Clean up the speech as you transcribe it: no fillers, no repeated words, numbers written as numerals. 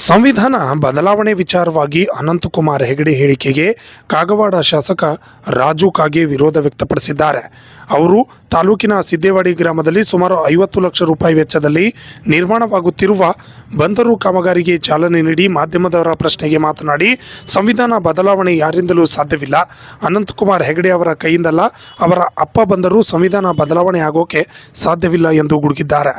ಸಂವಿಧಾನ ಬದಲಾವಣೆ ವಿಚಾರವಾಗಿ ಅನಂತಕುಮಾರ್ ಹೆಗಡೆ ಹೇಳಿಕೆಗೆ ಕಾಗವಾಡ ಶಾಸಕ ರಾಜು ಕಾಗೆ ವಿರೋಧ ವ್ಯಕ್ತಪಡಿಸಿದ್ದಾರೆ. ಅವರು ತಾಲೂಕಿನ ಸಿದ್ದೇವಾಡಿ ಗ್ರಾಮದಲ್ಲಿ ಸುಮಾರು 50 ಲಕ್ಷ ರೂಪಾಯಿ ವೆಚ್ಚದಲ್ಲಿ ನಿರ್ಮಾಣವಾಗುತ್ತಿರುವ ಬಂದರು ಕಾಮಗಾರಿಗೆ ಚಾಲನೆ ನೀಡಿ ಮಾಧ್ಯಮದವರ ಪ್ರಶ್ನೆಗೆ ಮಾತನಾಡಿ, ಸಂವಿಧಾನ ಬದಲಾವಣೆ ಯಾರಿಂದಲೂ ಸಾಧ್ಯವಿಲ್ಲ. ಅನಂತಕುಮಾರ್ ಹೆಗಡೆ ಅವರ ಕೈಯಿಂದಲ್ಲ, ಅವರ ಅಪ್ಪ ಬಂದರೂ ಸಂವಿಧಾನ ಬದಲಾವಣೆ ಆಗೋಕೆ ಸಾಧ್ಯವಿಲ್ಲ ಎಂದು ಗುಡುಗಿದ್ದಾರೆ.